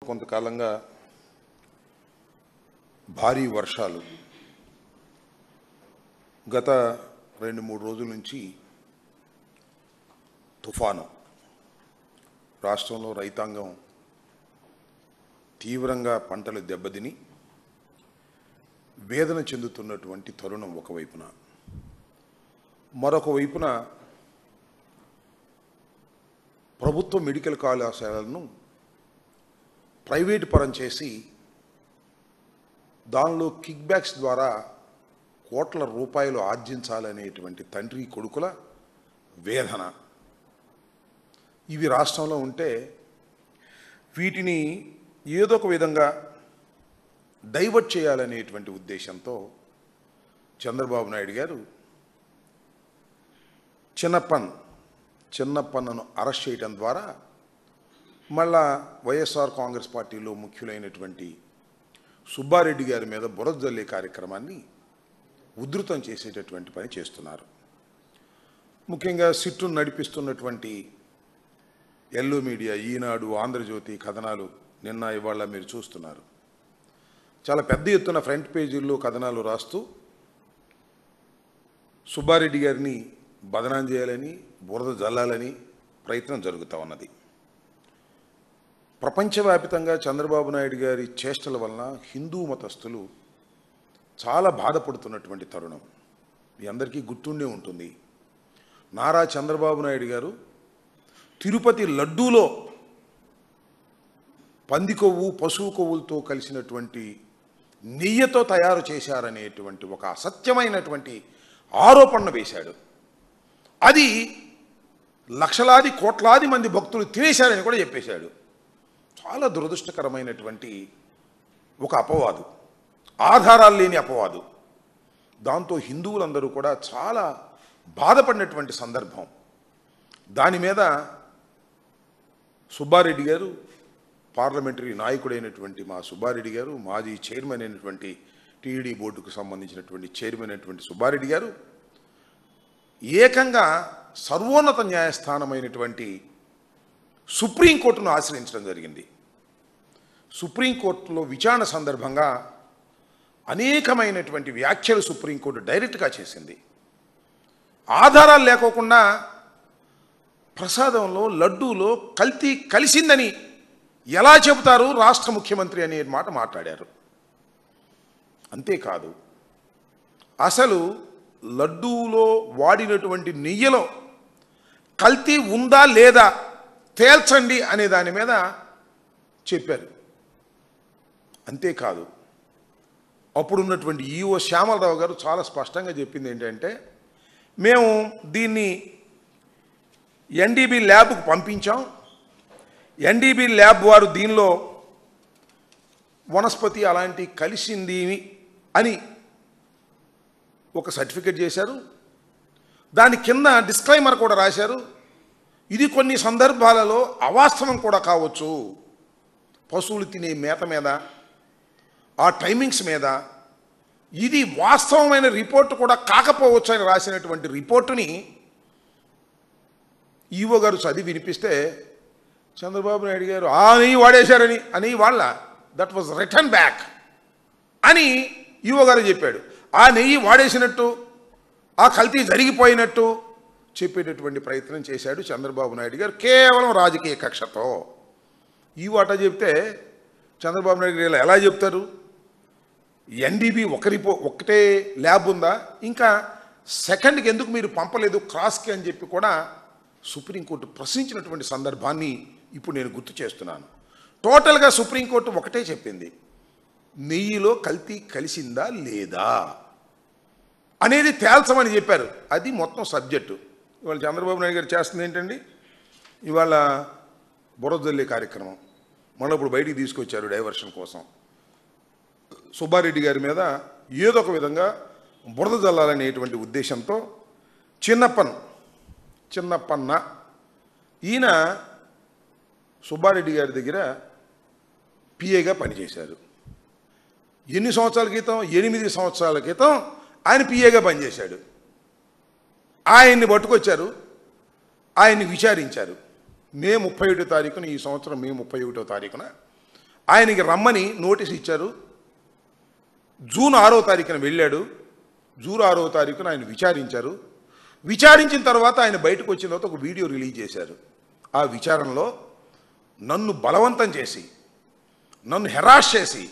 కొంతకాలంగా భారీ వర్షాలు గత 2-3 రోజుల నుంచి తుఫాను రాష్ట్రంలో రైతాంగం తీవ్రంగా పంటలు దెబ్బతిని వేదన చెందుతున్నటువంటి తరుణం ఒకవైపున, మరొక వైపున ప్రభుత్వ మెడికల్ కళాశాలలను ప్రైవేటు పరం చేసి దానిలో కిక్ బ్యాక్స్ ద్వారా కోట్ల రూపాయలు ఆర్జించాలనేటువంటి తండ్రి కొడుకుల వేదన. ఇవి రాష్ట్రంలో ఉంటే వీటిని ఏదో ఒక విధంగా డైవర్ట్ చేయాలనేటువంటి ఉద్దేశంతో చంద్రబాబు నాయుడు గారు చిన్నప్పన్నను అరెస్ట్ చేయడం ద్వారా మళ్ళా వైఎస్ఆర్ కాంగ్రెస్ పార్టీలో ముఖ్యులైనటువంటి సుబ్బారెడ్డి గారి మీద బురద జల్లే కార్యక్రమాన్ని ఉధృతం చేసేటటువంటి పని చేస్తున్నారు. ముఖ్యంగా సిట్టును నడిపిస్తున్నటువంటి ఎల్లో మీడియా, ఈనాడు, ఆంధ్రజ్యోతి కథనాలు నిన్న ఇవాళ మీరు చూస్తున్నారు. చాలా పెద్ద ఎత్తున ఫ్రంట్ పేజీల్లో కథనాలు రాస్తూ సుబ్బారెడ్డి గారిని బదనాం చేయాలని, బురద జల్లాలని ప్రయత్నం జరుగుతూ ఉన్నది. ప్రపంచవ్యాప్తంగా చంద్రబాబు నాయుడు గారి చేష్టల వలన హిందూ మతస్థులు చాలా బాధపడుతున్నటువంటి తరుణం మీ అందరికీ గుర్తుండే ఉంటుంది. నారా చంద్రబాబు నాయుడు గారు తిరుపతి లడ్డూలో పంది కొవ్వు, పశువు కొవ్వులతో కలిసినటువంటి నెయ్యితో తయారు చేశారనేటువంటి ఒక అసత్యమైనటువంటి ఆరోపణ వేశాడు. అది లక్షలాది కోట్లాది మంది భక్తులు తినేశారని కూడా చెప్పేశాడు. చాలా దురదృష్టకరమైనటువంటి ఒక అపవాదు, ఆధారాలు లేని అపవాదు. దాంతో హిందువులందరూ కూడా చాలా బాధపడినటువంటి సందర్భం. దాని మీద సుబ్బారెడ్డి గారు, పార్లమెంటరీ నాయకుడైనటువంటి మా సుబ్బారెడ్డి గారు, మాజీ చైర్మన్ అయినటువంటి టీడీ బోర్డుకు సంబంధించినటువంటి చైర్మన్ అయినటువంటి సుబ్బారెడ్డి గారు ఏకంగా సర్వోన్నత న్యాయస్థానమైనటువంటి సుప్రీంకోర్టును ఆశ్రయించడం జరిగింది. సుప్రీంకోర్టులో విచారణ సందర్భంగా అనేకమైనటువంటి వ్యాఖ్యలు సుప్రీంకోర్టు డైరెక్ట్గా చేసింది. ఆధారాలు లేకోకుండా ప్రసాదంలో, లడ్డూలో కల్తీ కలిసిందని ఎలా చెబుతారు రాష్ట్ర ముఖ్యమంత్రి అనే మాట మాట్లాడారు. అంతేకాదు, అసలు లడ్డూలో వాడినటువంటి నెయ్యిలో కల్తీ ఉందా లేదా తేల్చండి అనే దాని మీద చెప్పారు. అంతేకాదు, అప్పుడున్నటువంటి ఈఓ శ్యామలరావు గారు చాలా స్పష్టంగా చెప్పింది ఏంటంటే, మేము దీన్ని ఎన్డీబీ ల్యాబ్కు పంపించాం, ఎన్డీబీ ల్యాబ్ వారు దీనిలో వనస్పతి అలాంటి కలిసింది అని ఒక సర్టిఫికేట్ చేశారు. దాని కింద డిస్క్లైమర్ కూడా రాశారు. ఇది కొన్ని సందర్భాలలో అవాస్తవం కూడా కావచ్చు, పశువులు తినే మేత మీద, ఆ టైమింగ్స్ మీద ఇది వాస్తవమైన రిపోర్టు కూడా కాకపోవచ్చు అని రాసినటువంటి రిపోర్టుని ఈవో గారు చదివి వినిపిస్తే చంద్రబాబు నాయుడు గారు నెయ్యి వాడేశారని అని వాళ్ళ దట్ వాజ్ రిటర్న్ బ్యాక్ అని ఈవో గారు చెప్పాడు. ఆ నెయ్యి వాడేసినట్టు, ఆ కల్తీ జరిగిపోయినట్టు చెప్పేటటువంటి ప్రయత్నం చేశాడు చంద్రబాబు నాయుడు గారు కేవలం రాజకీయ కక్షతో. ఈ వాటా చెప్తే చంద్రబాబు నాయుడు గారు ఎలా చెప్తారు? ఎన్డీబీ ఒకటే ల్యాబ్ ఉందా, ఇంకా సెకండ్కి ఎందుకు మీరు పంపలేదు క్రాస్కి అని చెప్పి కూడా సుప్రీంకోర్టు ప్రశ్నించినటువంటి సందర్భాన్ని ఇప్పుడు నేను గుర్తు చేస్తున్నాను. టోటల్గా సుప్రీంకోర్టు ఒకటే చెప్పింది, నెయ్యిలో కల్తీ కలిసిందా లేదా అనేది తేల్చమని చెప్పారు. అది మొత్తం సబ్జెక్టు. ఇవాళ చంద్రబాబు నాయుడు గారు చేస్తుంది ఏంటండి, ఇవాళ బురద జల్లే కార్యక్రమం మళ్ళీ ఇప్పుడు బయటికి తీసుకొచ్చారు డైవర్షన్ కోసం. సుబ్బారెడ్డి గారి మీద ఏదో ఒక విధంగా బురద జల్లాలనేటువంటి ఉద్దేశంతో చిన్నప్పన్న ఈయన సుబ్బారెడ్డి గారి దగ్గర పిఏగా పనిచేశారు. ఎన్ని సంవత్సరాల క్రితం? 8 సంవత్సరాల క్రితం ఆయన పిఏగా పనిచేశాడు. ఆయన్ని పట్టుకొచ్చారు, ఆయన్ని విచారించారు. మే 31వ తారీఖున, ఈ సంవత్సరం మే 31వ తారీఖున ఆయనకి రమ్మని నోటీస్ ఇచ్చారు. జూన్ 6వ తారీఖున వెళ్ళాడు. జూన్ 6వ తారీఖున ఆయన విచారించారు. విచారించిన తర్వాత ఆయన బయటకు వచ్చిన తర్వాత ఒక వీడియో రిలీజ్ చేశారు. ఆ విచారణలో నన్ను బలవంతం చేసి, నన్ను హెరాస్ చేసి,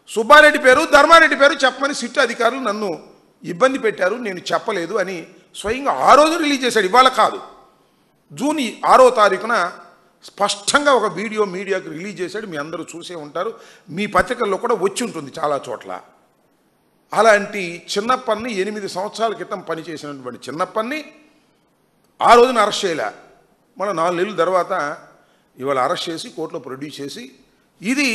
సుబ్బారెడ్డి పేరు ధర్మారెడ్డి పేరు చెప్పమని సిట్ అధికారులు నన్ను ఇబ్బంది పెట్టారు, నేను చెప్పలేదు అని స్వయంగా ఆ రోజు రిలీజ్ చేశాడు. ఇవాళ కాదు, జూన్ 6వ తారీఖున స్పష్టంగా ఒక వీడియో మీడియాకు రిలీజ్ చేశాడు. మీ అందరూ చూసే ఉంటారు, మీ పత్రికల్లో కూడా వచ్చి ఉంటుంది చాలా చోట్ల. అలాంటి చిన్నప్పని 8 సంవత్సరాల క్రితం పనిచేసినటువంటి చిన్నప్పని ఆ రోజున అరెస్ట్ చేయలే. మన 4 నెలల తర్వాత ఇవాళ అరెస్ట్ చేసి కోర్టులో ప్రొడ్యూస్ చేసి ఇది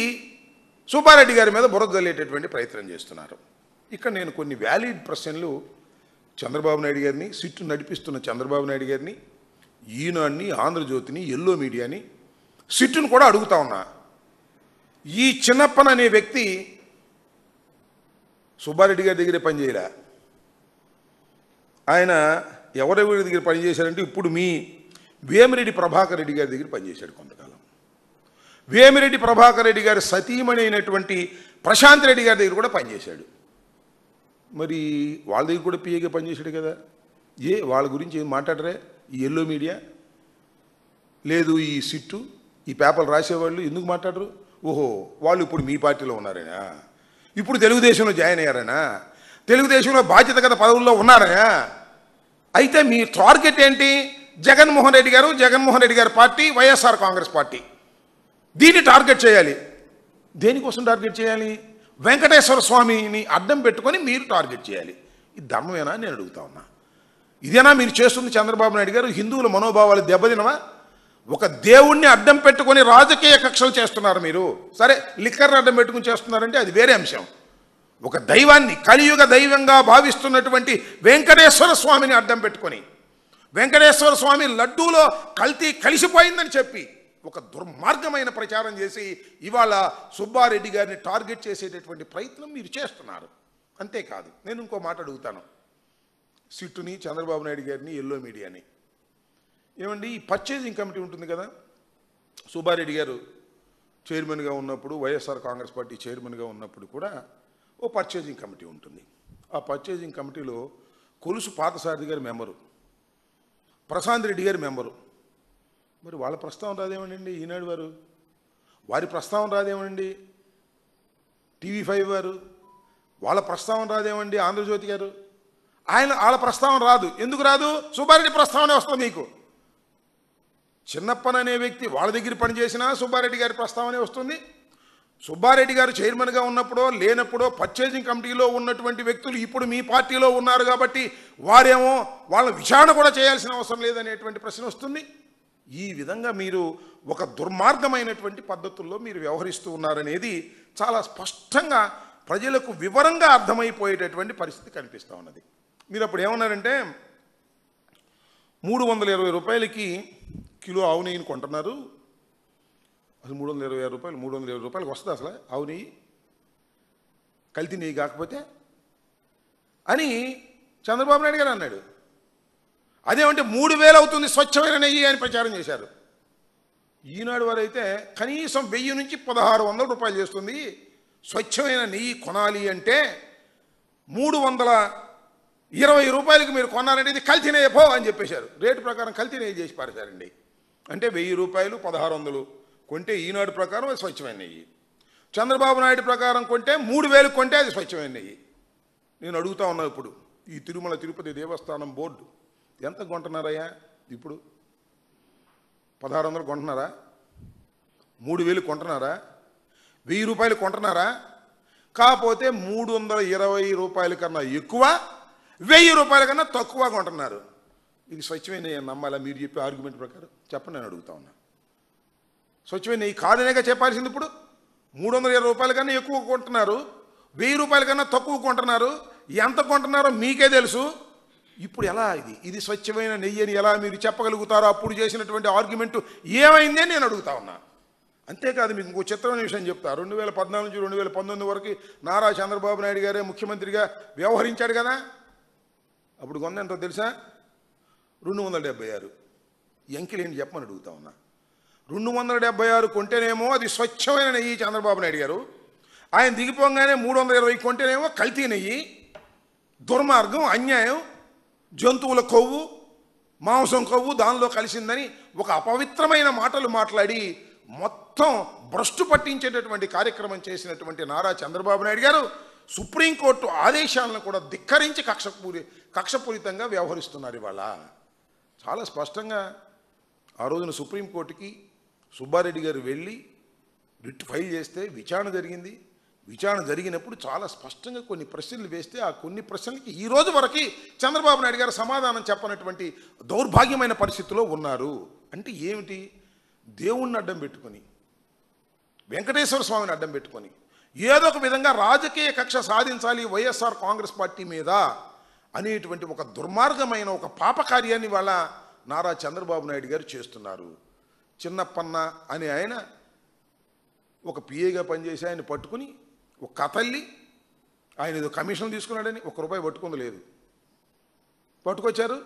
సుబ్బారెడ్డి గారి మీద బురద జల్లేటటువంటి ప్రయత్నం చేస్తున్నారు. ఇక్కడ నేను కొన్ని వ్యాలిడ్ ప్రశ్నలు చంద్రబాబు నాయుడు గారిని, సిట్టు నడిపిస్తున్న చంద్రబాబు నాయుడు గారిని, ఈనాడుని, ఆంధ్రజ్యోతిని, ఎల్లో మీడియాని, సిట్టును కూడా అడుగుతా ఉన్నా. ఈ చిన్నప్పన్ అనే వ్యక్తి సుబ్బారెడ్డి గారి దగ్గరే పనిచేయలే. ఆయన ఎవరెవరి దగ్గర పనిచేశారంటే ఇప్పుడు మీ వేమిరెడ్డి ప్రభాకర్ రెడ్డి గారి దగ్గర పనిచేశాడు కొంతకాలం. వేమిరెడ్డి ప్రభాకర్ రెడ్డి గారి సతీమణి అయినటువంటి ప్రశాంత్ రెడ్డి గారి దగ్గర కూడా పనిచేశాడు. మరి వాళ్ళ దగ్గర కూడా పిఏగా పనిచేశాడు కదా. వాళ్ళ గురించి ఏం మాట్లాడరే ఈ ఎల్లో మీడియా? లేదు ఈ సిట్టు, ఈ పేపర్లు రాసేవాళ్ళు ఎందుకు మాట్లాడరు? ఓహో, వాళ్ళు ఇప్పుడు మీ పార్టీలో ఉన్నారైనా, ఇప్పుడు తెలుగుదేశంలో జాయిన్ అయ్యారైనా, తెలుగుదేశంలో బాధ్యత గత పదవుల్లో ఉన్నారైనా? అయితే మీ టార్గెట్ ఏంటి? జగన్మోహన్ రెడ్డి గారు, జగన్మోహన్ రెడ్డి గారి పార్టీ, వైఎస్ఆర్ కాంగ్రెస్ పార్టీ. దీన్ని టార్గెట్ చేయాలి. దేనికోసం టార్గెట్ చేయాలి? వెంకటేశ్వర స్వామిని అడ్డం పెట్టుకొని మీరు టార్గెట్ చేయాలి. ఇది ధర్మమేనా నేను అడుగుతా ఉన్నా. ఇదేనా మీరు చేస్తుంది చంద్రబాబు నాయుడు గారు? హిందువుల మనోభావాలు దెబ్బతినవా? ఒక దేవుణ్ణి అడ్డం పెట్టుకొని రాజకీయ కక్షలు చేస్తున్నారు మీరు. సరే, లిక్కర్ని అడ్డం పెట్టుకుని చేస్తున్నారంటే అది వేరే అంశం. ఒక దైవాన్ని, కలియుగ దైవంగా భావిస్తున్నటువంటి వెంకటేశ్వర స్వామిని అడ్డం పెట్టుకొని, వెంకటేశ్వర స్వామి లడ్డూలో కల్తీ కలిసిపోయిందని చెప్పి ఒక దుర్మార్గమైన ప్రచారం చేసి ఇవాళ సుబ్బారెడ్డి గారిని టార్గెట్ చేసేటటువంటి ప్రయత్నం మీరు చేస్తున్నారు. అంతేకాదు, నేను ఇంకో మాట అడుగుతాను సిట్టుని, చంద్రబాబు నాయుడు గారిని, ఎల్లో మీడియాని. ఏమండి, ఈ పర్చేజింగ్ కమిటీ ఉంటుంది కదా, సుబ్బారెడ్డి గారు చైర్మన్గా ఉన్నప్పుడు, వైఎస్ఆర్ కాంగ్రెస్ పార్టీ చైర్మన్గా ఉన్నప్పుడు కూడా ఓ పర్చేజింగ్ కమిటీ ఉంటుంది. ఆ పర్చేజింగ్ కమిటీలో కొలుసు పాతసారథి గారి మెంబరు, ప్రశాంత్ రెడ్డి గారి మెంబరు. మరి వాళ్ళ ప్రస్తావన రాదేమనండి ఈనాడు వారు? వారి ప్రస్తావన రాదేమనండి TV5 వారు? వాళ్ళ ప్రస్తావన రాదేమండి ఆంధ్రజ్యోతి గారు? వాళ్ళ ప్రస్తావన రాదు. ఎందుకు రాదు? సుబ్బారెడ్డి ప్రస్తావనే వస్తుంది మీకు. చిన్నప్పన్ అనే వ్యక్తి వాళ్ళ దగ్గర పనిచేసినా సుబ్బారెడ్డి గారి ప్రస్తావనే వస్తుంది. సుబ్బారెడ్డి గారు చైర్మన్గా ఉన్నప్పుడో లేనప్పుడో పర్చేజింగ్ కమిటీలో ఉన్నటువంటి వ్యక్తులు ఇప్పుడు మీ పార్టీలో ఉన్నారు కాబట్టి వారేమో వాళ్ళ విచారణ కూడా చేయాల్సిన అవసరం లేదనేటువంటి ప్రశ్న వస్తుంది. ఈ విధంగా మీరు ఒక దుర్మార్గమైనటువంటి పద్ధతుల్లో మీరు వ్యవహరిస్తూ ఉన్నారనేది చాలా స్పష్టంగా ప్రజలకు వివరంగా అర్థమైపోయేటటువంటి పరిస్థితి కనిపిస్తూ ఉన్నది. మీరు అప్పుడు ఏమన్నారంటే 320 రూపాయలకి కిలో ఆవు నెయ్యిని కొంటున్నారు. అసలు 326 రూపాయలు, 320 రూపాయలకి వస్తుంది అసలు ఆవు నెయ్యి, కల్తీ నెయ్యి కాకపోతే అని చంద్రబాబు నాయుడు గారు అన్నాడు. అదేమంటే 3000 అవుతుంది స్వచ్ఛమైన నెయ్యి అని ప్రచారం చేశారు. ఈనాడు వారైతే కనీసం 1000 నుంచి 1600 రూపాయలు చేస్తుంది స్వచ్ఛమైన నెయ్యి కొనాలి అంటే 320 రూపాయలకి మీరు కొన్నారంటే ఇది కల్తీ నెయ్యి పో అని చెప్పేశారు. రేటు ప్రకారం కల్తీ నెయ్యి చేసి పారేశారండి. అంటే 1000 రూపాయలు 1600 కొంటే ఈనాడు ప్రకారం అది స్వచ్ఛమైన నెయ్యి, చంద్రబాబు నాయుడు ప్రకారం కొంటే 3000 కొంటే అది స్వచ్ఛమైన నెయ్యి. నేను అడుగుతా ఉన్నా, ఇప్పుడు ఈ తిరుమల తిరుపతి దేవస్థానం బోర్డు ఎంత కొంటున్నారయ్యా? ఇప్పుడు 1600 కొంటున్నారా? 3000 కొంటున్నారా? 1000 రూపాయలు కొంటున్నారా? కాకపోతే 320 రూపాయల కన్నా ఎక్కువ, 1000 రూపాయల కన్నా తక్కువ కొంటున్నారు. ఇది స్వచ్ఛమైన నెయ్యి నమ్మాలా? మీరు చెప్పే ఆర్గ్యుమెంట్ ప్రకారం చెప్పండి, నేను అడుగుతా ఉన్నా. స్వచ్ఛమైన నెయ్యి కాదనేగా చెప్పాల్సింది. ఇప్పుడు 320 రూపాయల కన్నా ఎక్కువ కొంటున్నారు, 1000 రూపాయల కన్నా తక్కువ కొంటున్నారు. ఎంత కొంటున్నారో మీకే తెలుసు. ఇప్పుడు ఎలా ఇది స్వచ్ఛమైన నెయ్యి అని ఎలా మీరు చెప్పగలుగుతారో? అప్పుడు చేసినటువంటి ఆర్గ్యుమెంట్ ఏమైంది అని నేను అడుగుతా ఉన్నా. అంతేకాదు, మీకు ఇంకో చిత్రమైన విషయం చెప్తా. 2014 నుంచి 2019 వరకు నారా చంద్రబాబు నాయుడు గారే ముఖ్యమంత్రిగా వ్యవహరించాడు కదా. అప్పుడు కొంత ఎంతో తెలుసా? 276. ఎంకిలేంటి చెప్పమని అడుగుతా ఉన్నా. 276 కొంటేనేమో అది స్వచ్ఛమైన నెయ్యి చంద్రబాబు నాయుడు గారు. ఆయన దిగిపోగానే 320 కొంటేనేమో కల్తీ నెయ్యి. దుర్మార్గం, అన్యాయం, జంతువుల కొవ్వు, మాంసం కొవ్వు దానిలో కలిసిందని ఒక అపవిత్రమైన మాటలు మాట్లాడి మొత్తం భ్రష్టు పట్టించేటటువంటి కార్యక్రమం చేసినటువంటి నారా చంద్రబాబు నాయుడు గారు సుప్రీంకోర్టు ఆదేశాలను కూడా ధిక్కరించి కక్షపూరితంగా వ్యవహరిస్తున్నారు. ఇవాళ చాలా స్పష్టంగా ఆ రోజున సుప్రీంకోర్టుకి సుబ్బారెడ్డి గారు వెళ్ళి రిట్ ఫైల్ చేస్తే విచారణ జరిగింది. విచారణ జరిగినప్పుడు చాలా స్పష్టంగా కొన్ని ప్రశ్నలు వేస్తే ఆ కొన్ని ప్రశ్నలకి ఈ రోజు వరకు చంద్రబాబు నాయుడు గారు సమాధానం చెప్పనటువంటి దౌర్భాగ్యమైన పరిస్థితిలో ఉన్నారు. అంటే ఏమిటి? దేవుణ్ణి అడ్డం పెట్టుకొని, వెంకటేశ్వర స్వామిని అడ్డం పెట్టుకొని ఏదో ఒక విధంగా రాజకీయ కక్ష సాధించాలి వైఎస్ఆర్ కాంగ్రెస్ పార్టీ మీద అనేటువంటి ఒక దుర్మార్గమైన ఒక పాపకార్యాన్ని వాళ్ళ నారా చంద్రబాబు నాయుడు గారు చేస్తున్నారు. చిన్నప్పన్న అని ఆయన ఒక పిఏగా పనిచేసి ఆయన పట్టుకుని ఒక కథల్లి ఆయన ఏదో కమిషన్ తీసుకున్నాడని ₹1 పట్టుకుంది లేదు. పట్టుకొచ్చారు,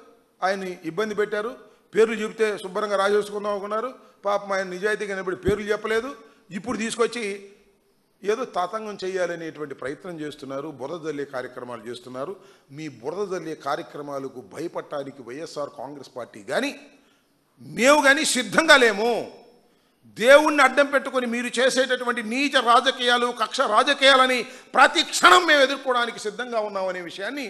ఆయన్ని ఇబ్బంది పెట్టారు. పేర్లు చెబితే శుభ్రంగా రాసేసుకుందాం అనుకున్నారు. పాపం ఆయన నిజాయితీగా నిలబడి పేర్లు చెప్పలేదు. ఇప్పుడు తీసుకొచ్చి ఏదో తతంగం చేయాలనేటువంటి ప్రయత్నం చేస్తున్నారు. బురద జల్లే కార్యక్రమాలు చేస్తున్నారు. మీ బురద జల్లే కార్యక్రమాలకు భయపడటానికి వైఎస్ఆర్ కాంగ్రెస్ పార్టీ కానీ మేము కానీ సిద్ధంగా లేము. దేవుణ్ణి అడ్డం పెట్టుకొని మీరు చేసేటటువంటి నీచ రాజకీయాలు, కక్ష రాజకీయాలని ప్రతి క్షణం మేము ఎదుర్కోవడానికి సిద్ధంగా ఉన్నామనే విషయాన్ని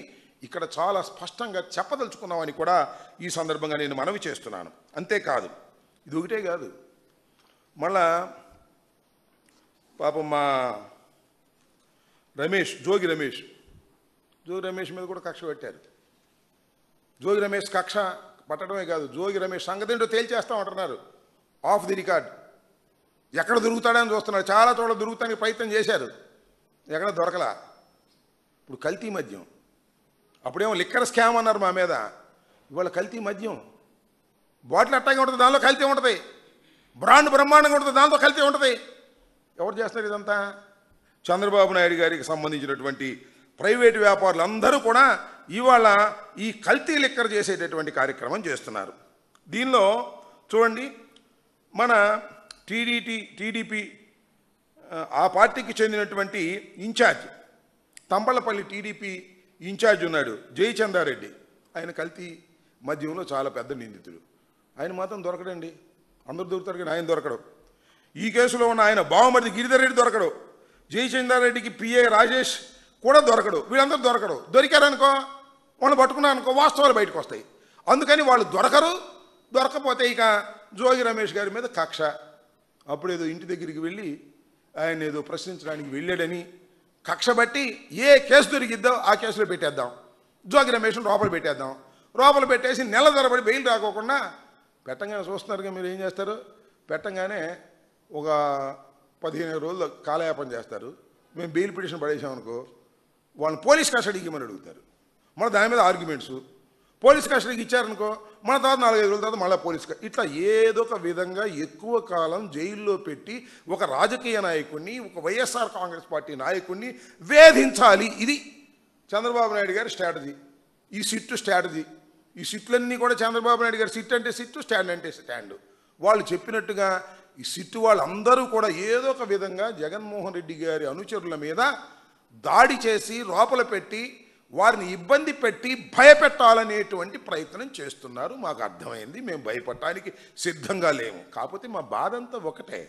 ఇక్కడ చాలా స్పష్టంగా చెప్పదలుచుకున్నామని కూడా ఈ సందర్భంగా నేను మనవి చేస్తున్నాను. అంతేకాదు, ఇది ఒకటే కాదు, మళ్ళా పాపం మా జోగి రమేష్ మీద కూడా కక్ష పెట్టారు. జోగి రమేష్ కక్ష పట్టడమే కాదు, జోగి రమేష్ సంగతి ఏంటో తేల్చేస్తామంటున్నారు. ఆఫ్ ది రికార్డ్ ఎక్కడ దొరుకుతాడని చూస్తున్నారు. చాలా చోట్ల దొరుకుతానికి ప్రయత్నం చేశారు, ఎక్కడ దొరకలా. ఇప్పుడు కల్తీ మద్యం, అప్పుడేమో లిక్కర్ స్కామ్ అన్నారు మా మీద, ఇవాళ కల్తీ మద్యం. బాటిల్ అట్టాగే ఉంటుంది, దానిలో కల్తీ ఉంటుంది. బ్రాండ్ బ్రహ్మాండంగా ఉంటుంది, దాంతో కల్తీ ఉంటుంది. ఎవరు చేస్తారు ఇదంతా? చంద్రబాబు నాయుడు గారికి సంబంధించినటువంటి ప్రైవేటు వ్యాపారులు అందరూ కూడా ఇవాళ ఈ కల్తీ లిక్కర్ చేసేటటువంటి కార్యక్రమం చేస్తున్నారు. దీనిలో చూడండి, మన టీడీపీ ఆ పార్టీకి చెందినటువంటి ఇన్ఛార్జ్, తంబళ్ళపల్లి టీడీపీ ఇన్ఛార్జ్ ఉన్నాడు జయచందారెడ్డి. ఆయన కల్తీ మద్యంలో చాలా పెద్ద నిందితుడు. ఆయన మాత్రం దొరకడండి. అందరూ దొరుకుతారు కానీ ఆయన దొరకడు. ఈ కేసులో ఉన్న ఆయన బావమరిది గిరిధర్ రెడ్డి దొరకడు. జయచందారెడ్డికి పిఏ రాజేష్ కూడా దొరకడు. వీళ్ళందరూ దొరకడు. దొరికారనుకో, వాళ్ళు పట్టుకున్నారనుకో, వాస్తవాలు బయటకు వస్తాయి. అందుకని వాళ్ళు దొరకరు. దొరకపోతే ఇక జోగి రమేష్ గారి మీద కక్ష. అప్పుడేదో ఇంటి దగ్గరికి వెళ్ళి ఆయన ఏదో ప్రశ్నించడానికి వెళ్ళాడని కక్ష బట్టి ఏ కేసు దొరికిద్దో ఆ కేసులో పెట్టేద్దాం, జోగి రమేష్ను లోపల పెట్టేద్దాం. లోపల పెట్టేసి నెల తరబడి బెయిల్ రాకోకుండా పెట్టంగానే చూస్తున్నారుగా మీరు ఏం చేస్తారు? పెట్టంగానే ఒక 15 రోజులు కాలయాపన చేస్తారు. మేము బెయిల్ పిటిషన్ పడేసామనుకో, వాళ్ళని పోలీస్ కస్టడీకి ఇవ్వమని అడుగుతారు. మళ్ళీ దాని మీద ఆర్గ్యుమెంట్స్. పోలీస్ కస్టడీకి ఇచ్చారనుకో, మన తర్వాత 4-5 రోజుల తర్వాత మళ్ళీ ఇట్లా ఏదో ఒక విధంగా ఎక్కువ కాలం జైల్లో పెట్టి ఒక రాజకీయ నాయకుడిని, ఒక వైఎస్ఆర్ కాంగ్రెస్ పార్టీ నాయకుడిని వేధించాలి. ఇది చంద్రబాబు నాయుడు గారి స్ట్రాటజీ. ఈ సిట్టు స్ట్రాటజీ. ఈ సిట్లన్నీ కూడా చంద్రబాబు నాయుడు గారు సిట్ అంటే సిట్టు, స్టాండ్ అంటే స్టాండ్. వాళ్ళు చెప్పినట్టుగా ఈ సిట్టు వాళ్ళందరూ కూడా ఏదో ఒక విధంగా జగన్మోహన్ రెడ్డి గారి అనుచరుల మీద దాడి చేసి లోపల పెట్టి వారిని ఇబ్బంది పెట్టి భయపెట్టాలనేటువంటి ప్రయత్నం చేస్తున్నారు. మాకు అర్థమైంది, మేము భయపడటానికి సిద్ధంగా లేము. కాకపోతే మా బాధ అంతా ఒకటే.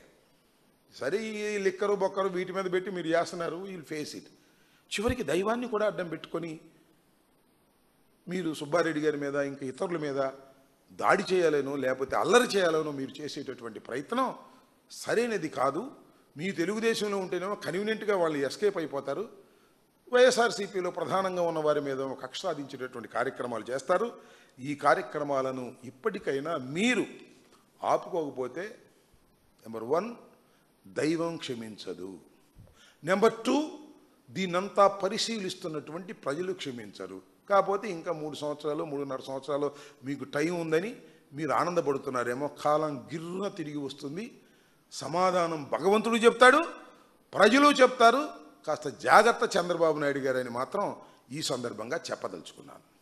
సరే, ఈ లిక్కరు బొక్కరు వీటి మీద పెట్టి మీరు చేస్తున్నారు, వీల్ ఫేస్ ఇట్. చివరికి దైవాన్ని కూడా అడ్డం పెట్టుకొని మీరు సుబ్బారెడ్డి గారి మీద ఇంకా ఇతరుల మీద దాడి చేయాలనో లేకపోతే అల్లరి చేయాలనో మీరు చేసేటటువంటి ప్రయత్నం సరైనది కాదు. మీ తెలుగుదేశంలో ఉంటేనేమో కన్వీనియంట్గా వాళ్ళు ఎస్కేప్ అయిపోతారు. వైఎస్ఆర్సీపీలో ప్రధానంగా ఉన్న వారి మీద కక్ష సాధించేటటువంటి కార్యక్రమాలు చేస్తారు. ఈ కార్యక్రమాలను ఇప్పటికైనా మీరు ఆపుకోకపోతే నెంబర్ 1 దైవం క్షమించదు. నెంబర్ 2 దీన్నంతా పరిశీలిస్తున్నటువంటి ప్రజలు క్షమించరు. కాకపోతే ఇంకా 3 సంవత్సరాలు 3.5 సంవత్సరాలు మీకు టైం ఉందని మీరు ఆనందపడుతున్నారేమో. కాలం గిర్రున తిరిగి వస్తుంది. సమాధానం భగవంతుడు చెప్తాడు, ప్రజలు చెప్తారు. కాస్త జాగ్రత్త చంద్రబాబు నాయుడు గారని మాత్రం ఈ సందర్భంగా చెప్పదలుచుకున్నాను.